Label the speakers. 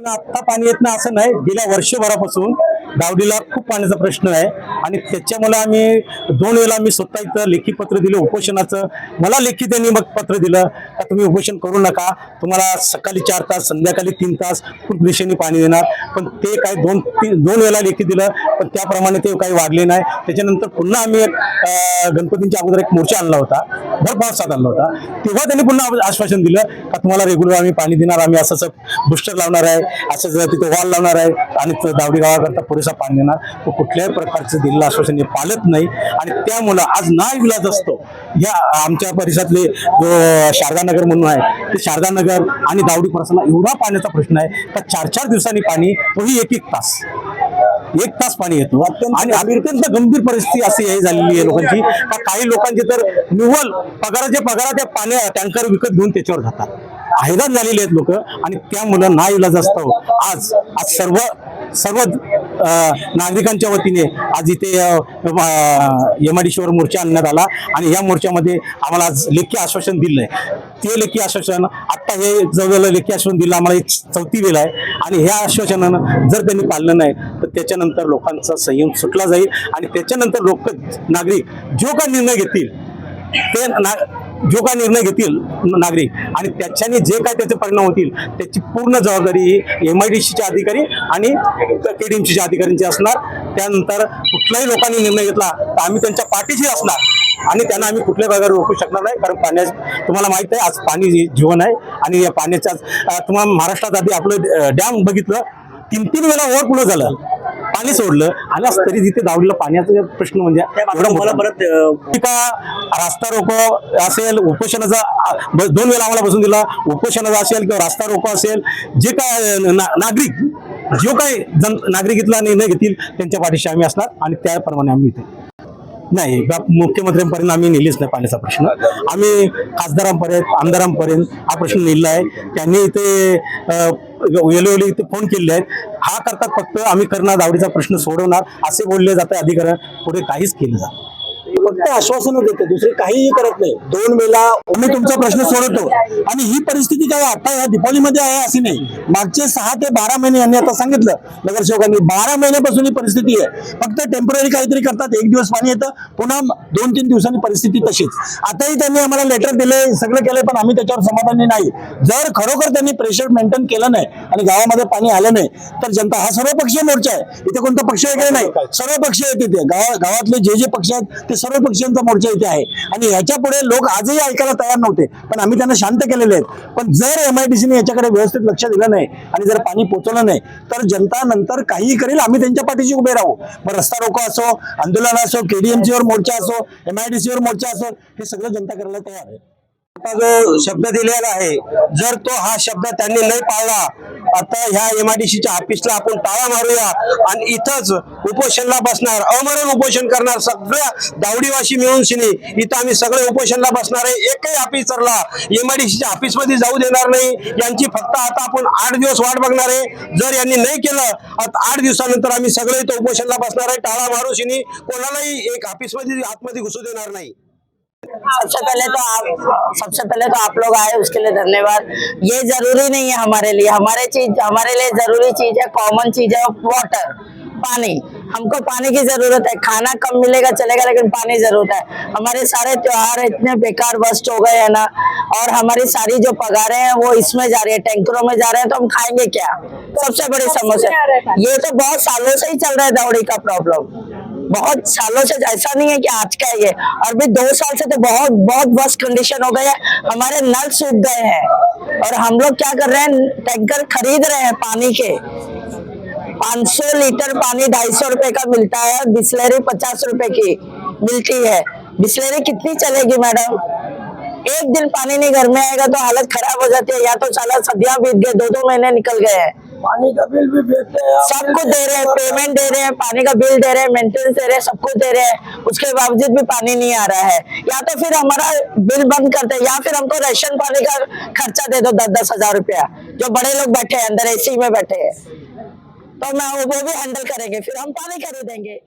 Speaker 1: आता पाणी येत नाही असं नाही, गेल्या वर्षभरापासून दावडीला खूप पाण्याचा प्रश्न आहे आणि त्याच्यामुळे आम्ही 2 वेळा मी स्वतः इथं लेखी पत्र दिलं उपोषणाचं. मला लेखी त्यांनी मग पत्र दिलं का तुम्ही उपोषण करू नका, तुम्हाला सकाळी 4 तास संध्याकाळी 3 तास खूप दिशेने पाणी देणार. पण ते काय 2 वेळा लेखी दिलं, पण त्याप्रमाणे ते काही वाढले नाही. त्याच्यानंतर पुन्हा आम्ही गणपतींच्या अगोदर एक मोर्चा आणला होता, भर पावसात आणला होता. तेव्हा त्यांनी पुन्हा आश्वासन दिलं का तुम्हाला रेग्युलर आम्ही पाणी देणार, आम्ही असं बुस्टर लावणार आहे, असं तिथे वॉल लावणार आहे आणि दावडी गावाकरता पुरेसा पाणी देणार. तो कुठल्याही प्रकारचं दिलेलं आश्वासन पाळत नाही आणि त्यामुळं आज नाईलाज असतो. या आमच्या परिसरातले जो शारदानगर म्हणून आहे, ते शारदानगर आणि दावडी परिसराला एवढा पाण्याचा प्रश्न आहे का 4-4 दिवसांनी पाणी, तोही 1 तास पाणी येतो. आणि अत्यंत गंभीर परिस्थिती अशी हे झालेली आहे लोकांची का काही लोकांचे तर निव्वळ पगार त्या पाण्या टँकर विकत घेऊन त्याच्यावर जातात. हैराण झालेले आहेत लोक आणि त्यामुळे नाईलाज असतो. आज सर्व नागरिकांच्या वतीने आज इथे MIDC वर मोर्चा आणण्यात आला आणि या मोर्चामध्ये आम्हाला आज लेखी आश्वासन दिलंय. ते लेखी आश्वासन आता हे जवळ लेखी आश्वासन दिलं आम्हाला 4थी वेळ आहे आणि ह्या आश्वासनानं जर त्यांनी पाळलं नाही तर त्याच्यानंतर लोकांचा संयम सुटला जाईल आणि त्याच्यानंतर नागरिक जो काही निर्णय घेतील नागरिक आणि त्याच्याने जे काय त्याचे परिणाम होतील त्याची पूर्ण जबाबदारी MIDCचे अधिकारी आणि KDMCच्या अधिकाऱ्यांची असणार. त्यानंतर कुठल्याही लोकांनी निर्णय घेतला तर आम्ही त्यांच्या पाठीशी असणार आणि त्यांना आम्ही कुठल्याही प्रकारे रोखू शकणार नाही. कारण तुम्हाला माहित आहे आज पाणी जीवन आहे आणि या पाण्याच्या तुम्हाला महाराष्ट्रात आधी आपलं डॅम बघितलं 3 वेळा ओव्हरफ्लो झालं, पाणी सोडलं आणि तरी तिथे दावडीला पाण्याचा प्रश्न म्हणजे एवढा परत रास्ता रोको असेल, उपोषणाचा 2 वेळा आम्हाला बसून दिला, उपोषणाचा असेल किंवा रास्ता रोको असेल, जे काय नागरिक इथला निर्णय घेतील त्यांच्या पाठीशी आम्ही असणार आणि त्याप्रमाणे आम्ही इथे नाही. मुख्यमंत्र्यांपर्यंत आम्ही नेलीच नाही पाण्याचा प्रश्न. आम्ही खासदारांपर्यंत आमदारांपर्यंत हा प्रश्न नेला आहे. त्यांनी इथे वेळोवेळी इथे फोन केले आहेत. हा करतात फक्त आम्ही करणार, दावडीचा प्रश्न सोडवणार असे बोलले जाते. अधिकारी पुढे काहीच केलं जात, फक्त आश्वासनं देते, दुसरे काहीही करत नाही. 2 वेळा आम्ही तुमचा प्रश्न सोडवतो आणि ही परिस्थिती काय आता या दीपावलीमध्ये आहे अशी नाही. मागचे 6 ते 12 महिने यांनी आता सांगितलं नगरसेवकांनी, 12 महिन्यापासून ही परिस्थिती आहे. फक्त टेम्पररी काहीतरी करतात, 1 दिवस पाणी येतं, पुन्हा 2-3 दिवसांनी परिस्थिती तशीच. आताही त्यांनी आम्हाला लेटर दिले, सगळं केलंय, पण आम्ही त्याच्यावर समाधानी नाही. जर खरोखर त्यांनी प्रेशर मेंटेन केलं नाही आणि गावामध्ये पाणी आलं नाही तर जनता, हा सर्वपक्षीय मोर्चा आहे, इथे कोणता पक्ष वगैरे नाही, सर्व पक्ष आहेत इथे. गावातले जे पक्ष आहेत ते सर्व पक्षांचा मोर्चा इथे आहे आणि याच्या पुढे लोक आजही ऐकायला तयार नव्हते, पण आम्ही त्यांना शांत केलेले आहेत. पण जर MIDCने याच्याकडे व्यवस्थित लक्ष दिलं नाही आणि जर पाणी पोहोचवलं नाही तर जनता नंतर काहीही करेल, आम्ही त्यांच्या पाठीशी उभे राहू. मग रस्ता रोको असो, आंदोलन असो, KDMC वर मोर्चा असो, MIDC वर मोर्चा असो, हे सगळं जनता करायला तयार आहे. आता जो शब्द दिलेला आहे, जर तो हा शब्द त्यांनी नाही पाळला, आता ह्या MIDCच्या ऑफिसला आपण टाळा मारूया आणि इथंच उपोषणला बसणार, अमरण उपोषण करणार. सगळ्या दावडीवासी मिळून इथं आम्ही सगळे उपोषणला बसणार आहे. एकही ऑफिसरला MIDCच्या ऑफिसमध्ये जाऊ देणार नाही. यांची फक्त आता आपण 8 दिवस वाट बघणार आहे. जर यांनी नाही केलं, 8 दिवसानंतर आम्ही सगळे इथं उपोषणला बसणार आहे. टाळा मारू कोणालाही एक ऑफिसमध्ये आतमध्ये घुसू देणार नाही.
Speaker 2: सबसे पहले तो आप लोग आए, उसके लिए धन्यवाद। ये जरूरी नहीं है हमारे लिए, हमारे लिए जरूरी चीज है, कॉमन चीज है वाटर, पानी। हमको पानी की जरूरत है, खाना कम मिलेगा चलेगा लेकिन पानी जरूरत है। हमारे सारे त्योहार इतने बेकार बस्ट हो गए हैं ना, और हमारी सारी जो पगारें हैं वो इसमें जा रही है, टैंकरों में जा रहे हैं, तो हम खाएंगे क्या? सबसे बड़ी समस्या ये तो बहुत सालों से ही चल रहा है दावड़ी का प्रॉब्लम, बहुत सालों से, ऐसा नहीं है कि आज का है ये। और भी 2 साल से तो बहुत वर्ष कंडीशन हो गई है, हमारे नल सूख गए हैं और हम लोग क्या कर रहे हैं, टैंकर खरीद रहे हैं पानी के। 500 लीटर पानी 250 रुपए का मिलता है, बिस्लेरी 50 रुपए की मिलती है। बिस्लेरी कितनी चलेगी मैडम? एक दिन पानी नहीं घर में आएगा तो हालत खराब हो जाती है। या तो साला सदियां बीत गए, 2-2 महीने निकल गए हैं।
Speaker 3: पानी का बिल भी भेजते हैं,
Speaker 2: सब कुछ दे रहे हैं, पेमेंट दे रहे हैं, पानी का बिल दे रहे हैं, मेंटेनेंस दे रहे हैं, सब कुछ दे रहे हैं, उसके बावजूद भी पानी नहीं आ रहा है। या तो फिर हमारा बिल बंद करते हैं, या फिर हमको राशन पानी का खर्चा दे दो 10-10 हजार रुपया। जो बड़े लोग बैठे हैं अंदर AC में बैठे हैं, तो मैं वो भी हैंडल करेंगे, फिर हम पानी खरीदेंगे।